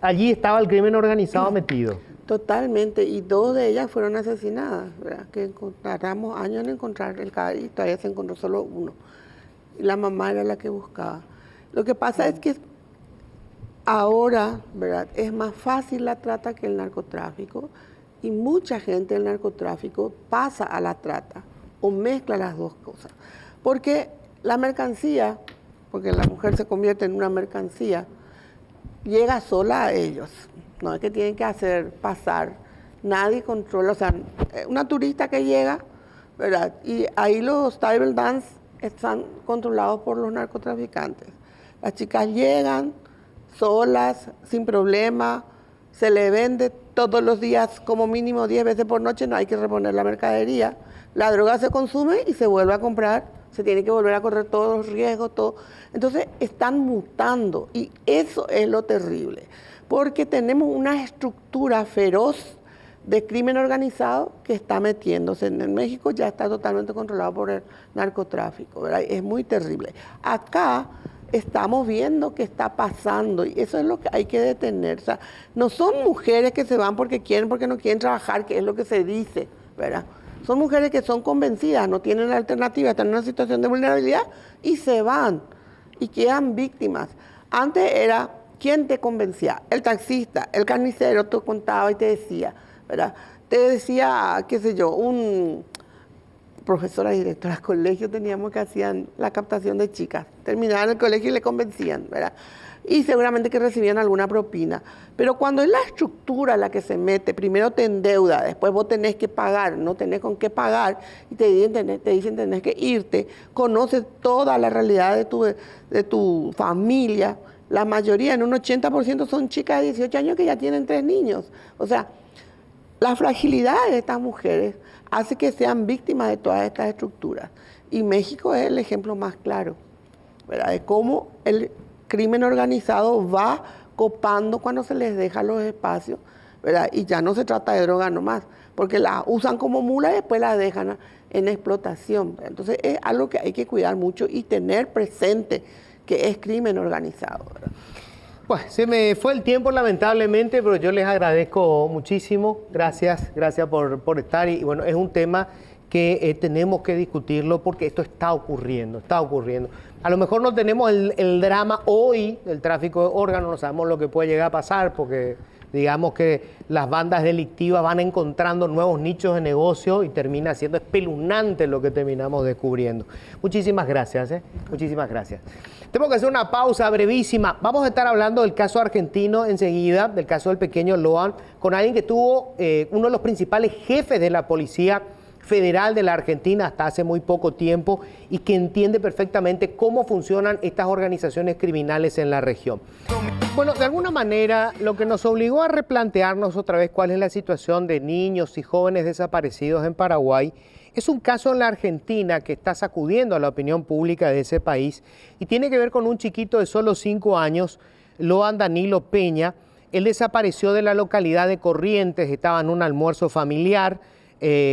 allí estaba el crimen organizado metido. Totalmente, y dos de ellas fueron asesinadas, ¿verdad? Que tardamos años en encontrar el cadáver y todavía se encontró solo uno. Y la mamá era la que buscaba. Lo que pasa es que ahora, ¿verdad?, es más fácil la trata que el narcotráfico, y mucha gente del narcotráfico pasa a la trata o mezcla las dos cosas. Porque la mercancía, porque la mujer se convierte en una mercancía, llega sola a ellos. No es que tienen que hacer pasar, nadie controla, o sea, una turista que llega, ¿verdad? Y ahí los table dance están controlados por los narcotraficantes. Las chicas llegan solas, sin problema, se le vende todos los días como mínimo 10 veces por noche, no hay que reponer la mercadería. La droga se consume y se vuelve a comprar, se tiene que volver a correr todos los riesgos, todo. Entonces están mutando y eso es lo terrible, porque tenemos una estructura feroz de crimen organizado que está metiéndose. En México ya está totalmente controlado por el narcotráfico, ¿verdad? Es muy terrible. Acá estamos viendo qué está pasando y eso es lo que hay que detener. O sea, no son mujeres que se van porque quieren, porque no quieren trabajar, que es lo que se dice, ¿verdad? Son mujeres que son convencidas, no tienen alternativa, están en una situación de vulnerabilidad y se van y quedan víctimas. Antes era, ¿quién te convencía? El taxista, el carnicero te contaba y te decía, ¿verdad? Te decía, qué sé yo, un profesora directora del colegio teníamos que hacían la captación de chicas. Terminaban el colegio y le convencían, ¿verdad? Y seguramente que recibían alguna propina. Pero cuando es la estructura la que se mete, primero te endeuda, después vos tenés que pagar, no tenés con qué pagar, y te dicen tenés que irte, conoces toda la realidad de tu familia. La mayoría, en un 80%, son chicas de 18 años que ya tienen 3 niños. O sea, la fragilidad de estas mujeres hace que sean víctimas de todas estas estructuras. Y México es el ejemplo más claro, ¿verdad?, de cómo el crimen organizado va copando cuando se les deja los espacios, ¿verdad? Y ya no se trata de droga nomás, porque la usan como mula y después la dejan en explotación. Entonces es algo que hay que cuidar mucho y tener presente que es crimen organizado, ¿verdad? Pues se me fue el tiempo lamentablemente, pero yo les agradezco muchísimo. Gracias por estar. Y bueno, es un tema que tenemos que discutirlo porque esto está ocurriendo. A lo mejor no tenemos el drama hoy del tráfico de órganos, no sabemos lo que puede llegar a pasar porque digamos que las bandas delictivas van encontrando nuevos nichos de negocio y termina siendo espeluznante lo que terminamos descubriendo. Muchísimas gracias, muchísimas gracias. Tengo que hacer una pausa brevísima. Vamos a estar hablando del caso argentino enseguida, del caso del pequeño Loan, con alguien que tuvo uno de los principales jefes de la Policía Federal de la Argentina hasta hace muy poco tiempo y que entiende perfectamente cómo funcionan estas organizaciones criminales en la región. Bueno, de alguna manera lo que nos obligó a replantearnos otra vez cuál es la situación de niños y jóvenes desaparecidos en Paraguay es un caso en la Argentina que está sacudiendo a la opinión pública de ese país y tiene que ver con un chiquito de solo 5 años, Loan Danilo Peña. Él desapareció de la localidad de Corrientes, estaba en un almuerzo familiar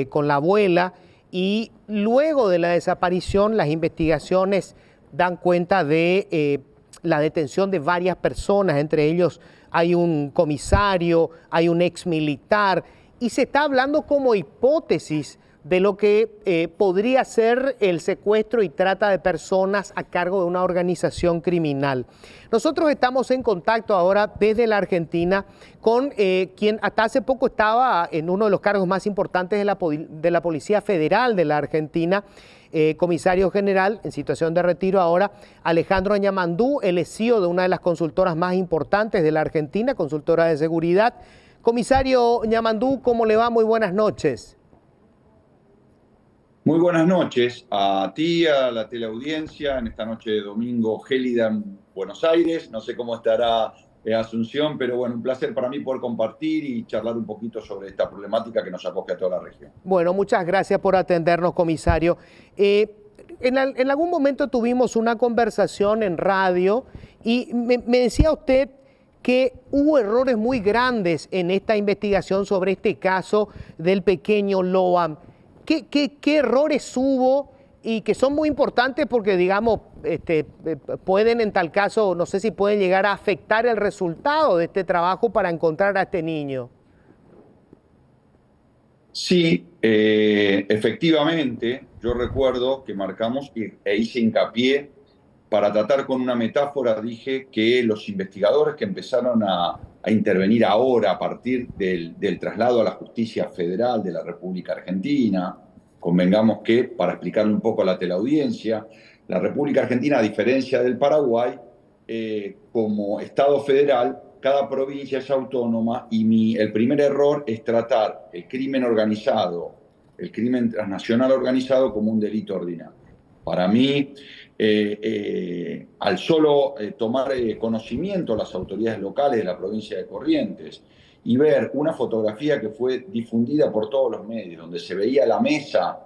con la abuela y luego de la desaparición las investigaciones dan cuenta de la detención de varias personas, entre ellos hay un comisario, hay un ex militar y se está hablando como hipótesis de lo que podría ser el secuestro y trata de personas a cargo de una organización criminal. Nosotros estamos en contacto ahora desde la Argentina con quien hasta hace poco estaba en uno de los cargos más importantes de la Policía Federal de la Argentina, comisario general en situación de retiro ahora, Alejandro Ñamandú, el CEO de una de las consultoras más importantes de la Argentina, consultora de seguridad. Comisario Ñamandú, ¿cómo le va? Muy buenas noches. Muy buenas noches a ti, a la teleaudiencia, en esta noche de domingo gélida en Buenos Aires. No sé cómo estará Asunción, pero bueno, un placer para mí poder compartir y charlar un poquito sobre esta problemática que nos acoge a toda la región. Bueno, muchas gracias por atendernos, comisario. En algún momento tuvimos una conversación en radio y me decía usted que hubo errores muy grandes en esta investigación sobre este caso del pequeño Loan. ¿Qué errores hubo y que son muy importantes porque, digamos, pueden en tal caso, no sé si pueden llegar a afectar el resultado de este trabajo para encontrar a este niño? Sí, efectivamente, yo recuerdo que marcamos e hice hincapié para tratar con una metáfora, dije que los investigadores que empezaron a intervenir ahora a partir del traslado a la justicia federal de la República Argentina, convengamos que, para explicarle un poco a la teleaudiencia, la República Argentina, a diferencia del Paraguay, como Estado federal, cada provincia es autónoma y el primer error es tratar el crimen organizado, el crimen transnacional organizado como un delito ordinario. Para mí, al solo tomar conocimiento las autoridades locales de la provincia de Corrientes y ver una fotografía que fue difundida por todos los medios, donde se veía la mesa,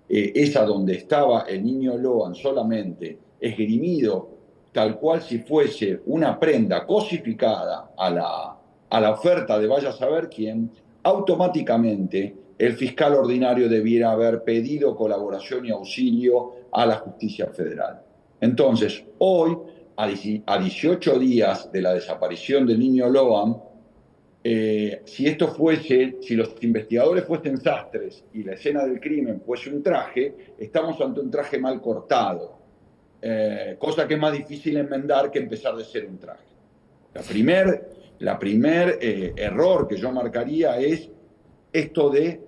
esa donde estaba el niño Loan solamente, esgrimido tal cual si fuese una prenda cosificada a la oferta de vaya a saber quién, automáticamente el fiscal ordinario debiera haber pedido colaboración y auxilio a la justicia federal. Entonces, hoy, a 18 días de la desaparición del niño Loan, si los investigadores fuesen sastres y la escena del crimen fuese un traje, estamos ante un traje mal cortado, cosa que es más difícil enmendar que empezar de ser un traje. La primer error que yo marcaría es esto de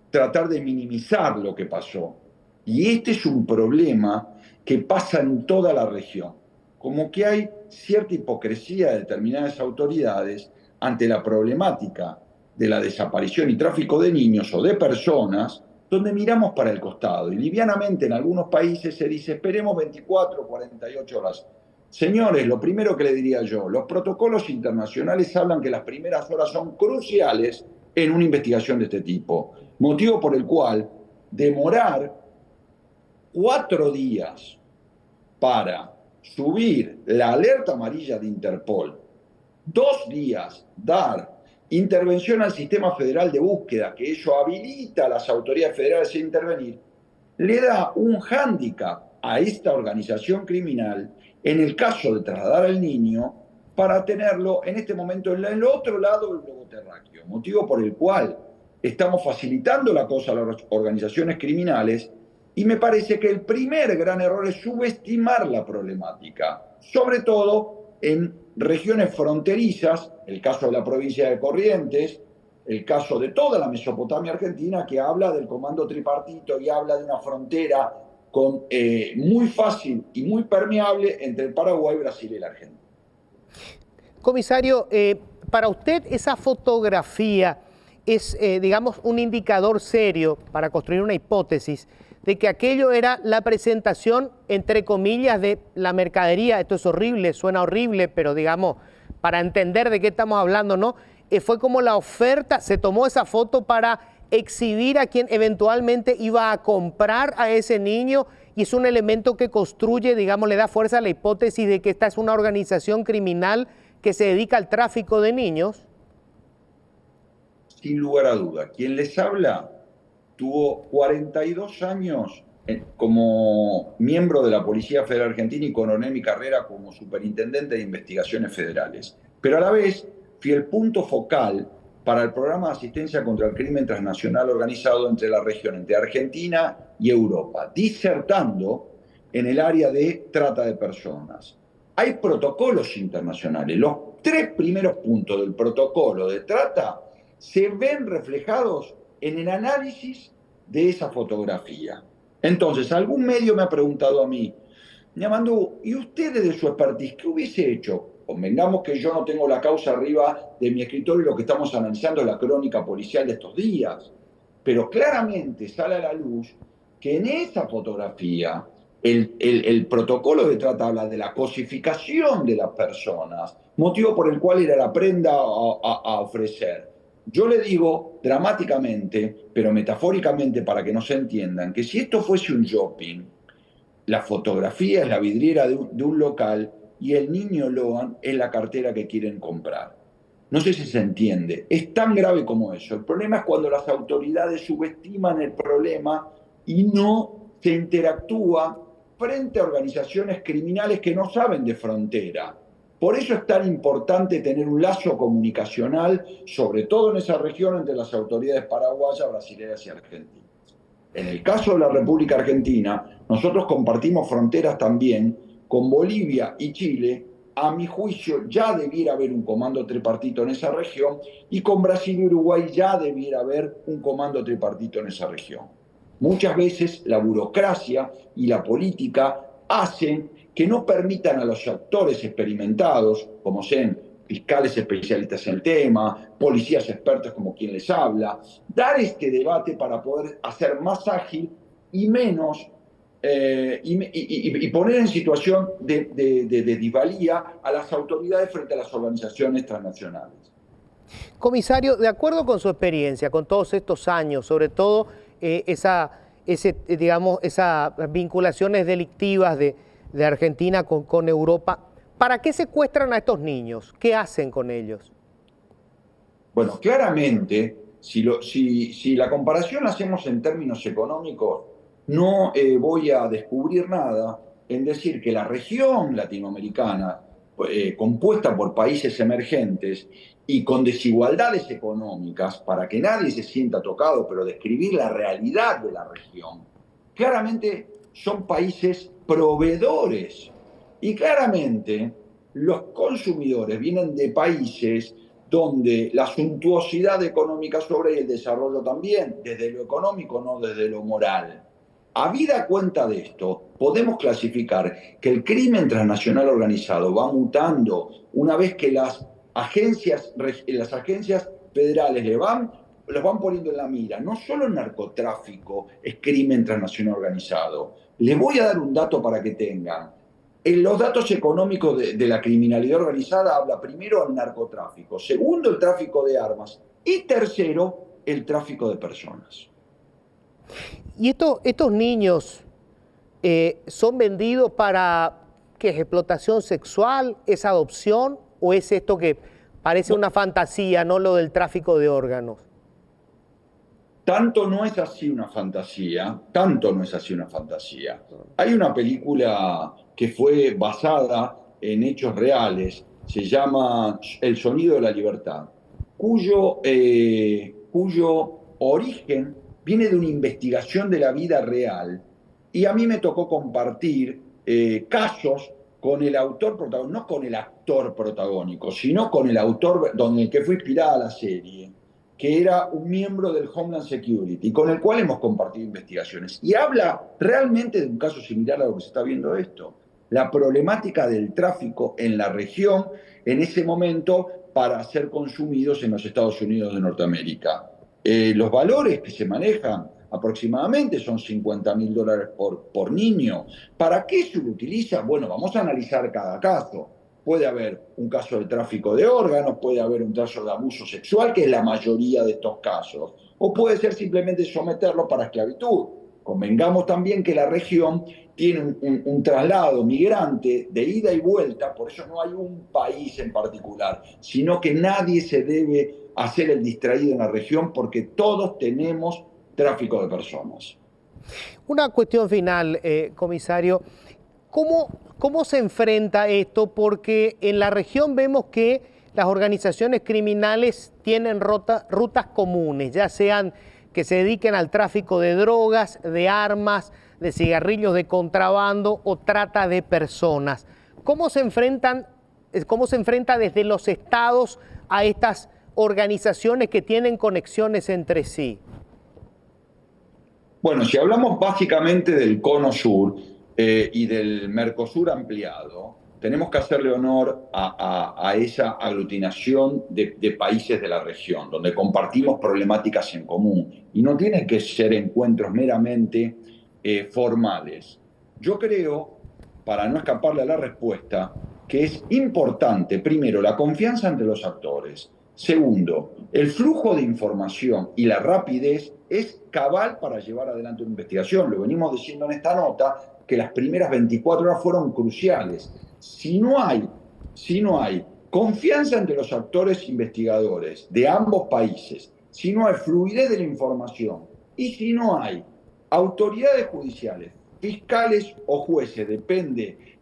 tratar de minimizar lo que pasó. Y este es un problema que pasa en toda la región. Como que hay cierta hipocresía de determinadas autoridades ante la problemática de la desaparición y tráfico de niños o de personas, donde miramos para el costado. Y livianamente en algunos países se dice, esperemos 24 o 48 horas. Señores, lo primero que le diría yo, los protocolos internacionales hablan que las primeras horas son cruciales en una investigación de este tipo. Motivo por el cual demorar 4 días para subir la alerta amarilla de Interpol, 2 días dar intervención al sistema federal de búsqueda, que eso habilita a las autoridades federales a intervenir, le da un hándicap a esta organización criminal en el caso de trasladar al niño para tenerlo en este momento en el otro lado del globo terráqueo, motivo por el cual estamos facilitando la cosa a las organizaciones criminales. Y me parece que el primer gran error es subestimar la problemática, sobre todo en regiones fronterizas, el caso de la provincia de Corrientes, el caso de toda la Mesopotamia argentina, que habla del comando tripartito y habla de una frontera muy fácil y muy permeable entre el Paraguay, Brasil y la Argentina. Comisario, para usted esa fotografía es, digamos, un indicador serio para construir una hipótesis de que aquello era la presentación, entre comillas, de la mercadería. Esto es horrible, suena horrible, pero digamos, para entender de qué estamos hablando, ¿no? Fue como la oferta, se tomó esa foto para exhibir a quien eventualmente iba a comprar a ese niño y es un elemento que construye, digamos, le da fuerza a la hipótesis de que esta es una organización criminal que se dedica al tráfico de niños. Sin lugar a duda, quien les habla tuvo 42 años como miembro de la Policía Federal Argentina y coroné mi carrera como superintendente de investigaciones federales. Pero a la vez fui el punto focal para el programa de asistencia contra el crimen transnacional organizado entre la región, entre Argentina y Europa, disertando en el área de trata de personas. Hay protocolos internacionales. Los 3 primeros puntos del protocolo de trata se ven reflejados en el análisis de esa fotografía. Entonces, algún medio me ha preguntado a mí, Niamandú, ¿y usted desde su expertise qué hubiese hecho? Convengamos que yo no tengo la causa arriba de mi escritorio y lo que estamos analizando es la crónica policial de estos días. Pero claramente sale a la luz que en esa fotografía El protocolo de trata habla de la cosificación de las personas, motivo por el cual era la prenda a ofrecer. Yo le digo dramáticamente, pero metafóricamente para que no se entiendan, que si esto fuese un shopping, la fotografía es la vidriera de un local y el niño Loan es la cartera que quieren comprar. No sé si se entiende. Es tan grave como eso. El problema es cuando las autoridades subestiman el problema y no se interactúa frente a organizaciones criminales que no saben de frontera. Por eso es tan importante tener un lazo comunicacional, sobre todo en esa región, entre las autoridades paraguayas, brasileñas y argentinas. En el caso de la República Argentina, nosotros compartimos fronteras también con Bolivia y Chile. A mi juicio ya debiera haber un comando tripartito en esa región, y con Brasil y Uruguay ya debiera haber un comando tripartito en esa región. Muchas veces la burocracia y la política hacen que no permitan a los actores experimentados, como sean fiscales especialistas en el tema, policías expertos como quien les habla, dar este debate para poder hacer más ágil y menos y poner en situación de disvalía a las autoridades frente a las organizaciones transnacionales. Comisario, de acuerdo con su experiencia, con todos estos años, sobre todo esas vinculaciones delictivas de Argentina con Europa, ¿para qué secuestran a estos niños? ¿Qué hacen con ellos? Bueno, claramente, si la comparación la hacemos en términos económicos, no voy a descubrir nada en decir que la región latinoamericana, compuesta por países emergentes y con desigualdades económicas, para que nadie se sienta tocado, pero describir la realidad de la región, claramente son países proveedores. Y claramente los consumidores vienen de países donde la suntuosidad económica sobre el desarrollo también, desde lo económico, no desde lo moral. Habida cuenta de esto, podemos clasificar que el crimen transnacional organizado va mutando una vez que las agencias federales los van poniendo en la mira. No solo el narcotráfico es crimen transnacional organizado. Les voy a dar un dato para que tengan. En los datos económicos de la criminalidad organizada habla primero el narcotráfico, segundo el tráfico de armas y tercero el tráfico de personas. ¿Y estos niños son vendidos para qué es explotación sexual, es adopción o es esto que parece una fantasía, no lo del tráfico de órganos? Tanto no es así una fantasía. Hay una película que fue basada en hechos reales, se llama El sonido de la libertad, cuyo origen viene de una investigación de la vida real, y a mí me tocó compartir casos con el autor protagónico, no con el actor protagónico, sino con el autor donde el que fue inspirada la serie, que era un miembro del Homeland Security, con el cual hemos compartido investigaciones. Y habla realmente de un caso similar a lo que se está viendo esto. La problemática del tráfico en la región en ese momento para ser consumidos en los Estados Unidos de Norteamérica. Los valores que se manejan aproximadamente son $50.000 por niño. ¿Para qué se lo utiliza? Bueno, vamos a analizar cada caso. Puede haber un caso de tráfico de órganos, puede haber un caso de abuso sexual, que es la mayoría de estos casos, o puede ser simplemente someterlo para esclavitud. Convengamos también que la región tiene un traslado migrante de ida y vuelta, por eso no hay un país en particular, sino que nadie se debe hacer el distraído en la región porque todos tenemos tráfico de personas. Una cuestión final, comisario. ¿Cómo se enfrenta esto? Porque en la región vemos que las organizaciones criminales tienen rutas comunes, ya sean que se dediquen al tráfico de drogas, de armas, de cigarrillos de contrabando o trata de personas. ¿Cómo se enfrenta desde los estados a estas organizaciones que tienen conexiones entre sí? Bueno, si hablamos básicamente del Cono Sur y del Mercosur ampliado, tenemos que hacerle honor a esa aglutinación de países de la región, donde compartimos problemáticas en común. Y no tienen que ser encuentros meramente formales. Yo creo, para no escaparle a la respuesta, que es importante, primero, la confianza entre los actores. Segundo, el flujo de información y la rapidez es cabal para llevar adelante una investigación. Lo venimos diciendo en esta nota, que las primeras 24 horas fueron cruciales. Si no hay confianza entre los actores investigadores de ambos países, si no hay fluidez de la información y si no hay autoridades judiciales, fiscales o jueces, depende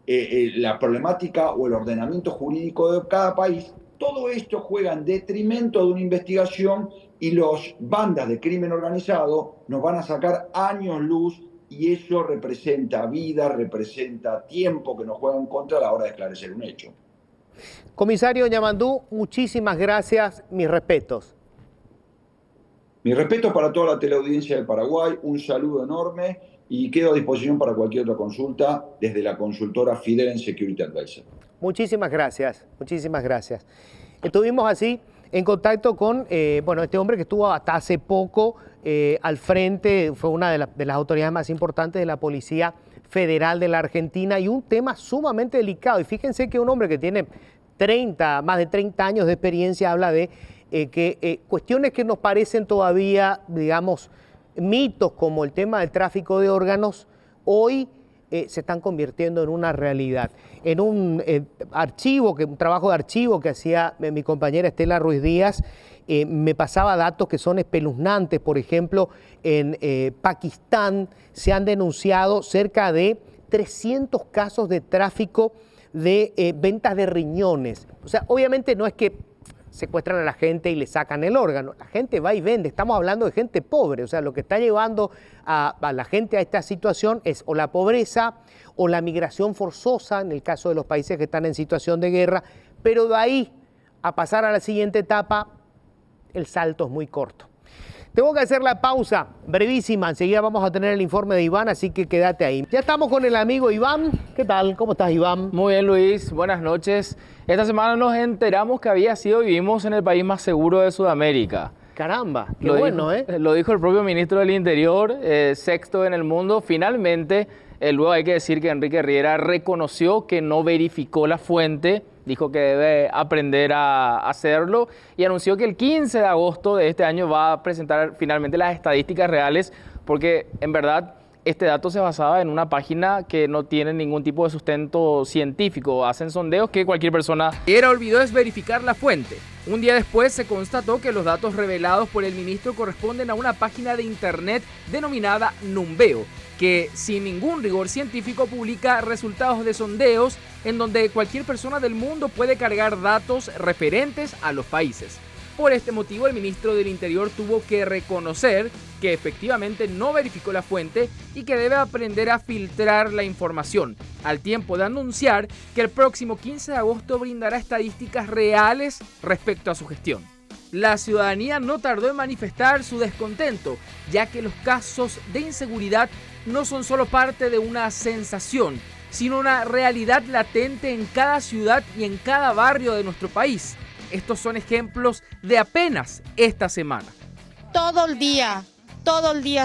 la problemática o el ordenamiento jurídico de cada país, todo esto juega en detrimento de una investigación y los bandas de crimen organizado nos van a sacar años luz y eso representa vida, representa tiempo que nos juega en contra a la hora de esclarecer un hecho. Comisario Yamandú, muchísimas gracias, mis respetos. Mi respeto para toda la teleaudiencia de Paraguay, un saludo enorme y quedo a disposición para cualquier otra consulta desde la consultora Fidel Security Advisor. Muchísimas gracias, muchísimas gracias. Estuvimos así en contacto con este hombre que estuvo hasta hace poco al frente, fue una de las autoridades más importantes de la Policía Federal de la Argentina y un tema sumamente delicado. Y fíjense que un hombre que tiene más de 30 años de experiencia habla de cuestiones que nos parecen todavía, digamos, mitos como el tema del tráfico de órganos, hoy se están convirtiendo en una realidad. En un trabajo de archivo que hacía mi compañera Estela Ruiz Díaz, me pasaba datos que son espeluznantes. Por ejemplo, en Pakistán se han denunciado cerca de 300 casos de tráfico de ventas de riñones. O sea, obviamente no es que secuestran a la gente y le sacan el órgano. La gente va y vende. Estamos hablando de gente pobre. O sea, lo que está llevando a la gente a esta situación es o la pobreza o la migración forzosa, en el caso de los países que están en situación de guerra. Pero de ahí a pasar a la siguiente etapa, el salto es muy corto. Tengo que hacer la pausa brevísima. Enseguida vamos a tener el informe de Iván, así que quédate ahí. Ya estamos con el amigo Iván. ¿Qué tal? ¿Cómo estás, Iván? Muy bien, Luis. Buenas noches. Esta semana nos enteramos que vivimos en el país más seguro de Sudamérica. Caramba, qué bueno, ¿eh? Lo dijo el propio ministro del Interior, sexto en el mundo. Finalmente, luego hay que decir que Enrique Riera reconoció que no verificó la fuente, dijo que debe aprender a hacerlo y anunció que el 15 de agosto de este año va a presentar finalmente las estadísticas reales, porque en verdad este dato se basaba en una página que no tiene ningún tipo de sustento científico. Hacen sondeos que cualquier persona... Riera olvidó es verificar la fuente. Un día después se constató que los datos revelados por el ministro corresponden a una página de internet denominada Numbeo, que sin ningún rigor científico publica resultados de sondeos en donde cualquier persona del mundo puede cargar datos referentes a los países. Por este motivo, el ministro del Interior tuvo que reconocer que efectivamente no verificó la fuente y que debe aprender a filtrar la información, al tiempo de anunciar que el próximo 15 de agosto brindará estadísticas reales respecto a su gestión. La ciudadanía no tardó en manifestar su descontento, ya que los casos de inseguridad no son solo parte de una sensación, sino una realidad latente en cada ciudad y en cada barrio de nuestro país. Estos son ejemplos de apenas esta semana. Todo el día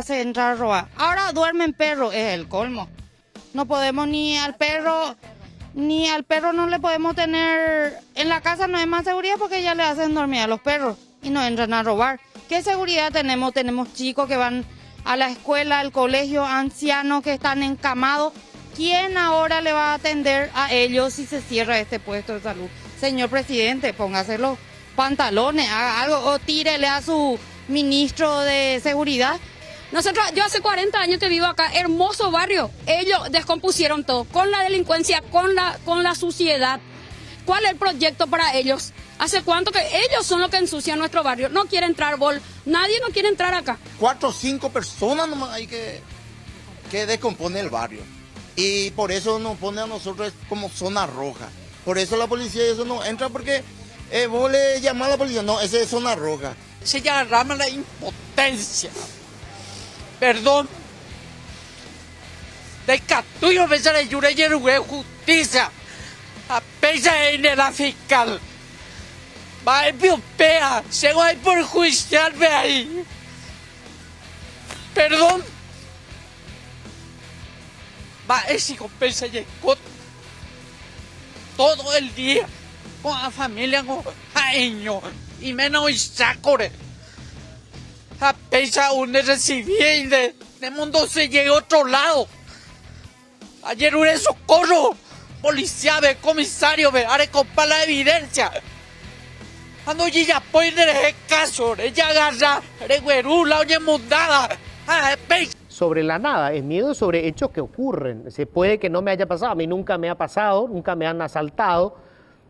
se entra a robar. Ahora duermen perros, es el colmo. No podemos ni al perro no le podemos tener en la casa, no hay más seguridad porque ya le hacen dormir a los perros y no entran a robar. ¿Qué seguridad tenemos? Tenemos chicos que van a la escuela, al colegio, ancianos que están encamados. ¿Quién ahora le va a atender a ellos si se cierra este puesto de salud? Señor presidente, póngase los pantalones, haga algo o tírele a su ministro de seguridad. Yo hace 40 años que vivo acá, hermoso barrio. Ellos descompusieron todo, con la delincuencia, con la suciedad. ¿Cuál es el proyecto para ellos? ¿Hace cuánto que ellos son los que ensucian nuestro barrio? No quiere entrar nadie no quiere entrar acá. 4 o 5 personas nomás hay que descompone el barrio. Y por eso nos pone a nosotros como zona roja. Por eso la policía y eso no entra porque vos le llamás a la policía, no, ese es zona roja. Se llama la impotencia. Perdón. De Catuyo me sale Yureyer justicia. A pesa en la fiscal. Va a europea. Se va a perjuiciarme ahí. Perdón. Va ese compensa todo el día con la familia, con año y menos Isacore. A pesa un recibí y de mundo se llegó a otro lado. Ayer un socorro, policía, ve, comisario, ve, haré comprar la evidencia. Cuando ya puede el caso, ella agarra, reguerula, oye mundada. Sobre la nada, es miedo sobre hechos que ocurren. Se puede que no me haya pasado, a mí nunca me ha pasado, nunca me han asaltado,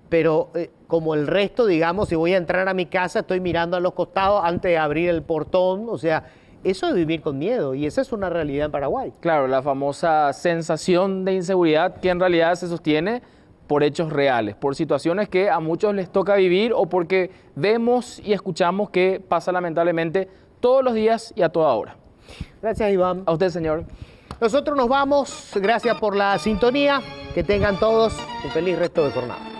pero como el resto, digamos, si voy a entrar a mi casa, estoy mirando a los costados antes de abrir el portón, o sea, eso es vivir con miedo y esa es una realidad en Paraguay. Claro, la famosa sensación de inseguridad que en realidad se sostiene por hechos reales, por situaciones que a muchos les toca vivir o porque vemos y escuchamos que pasa lamentablemente todos los días y a toda hora. Gracias, Iván. A usted, señor. Nosotros nos vamos. Gracias por la sintonía. Que tengan todos un feliz resto de jornada.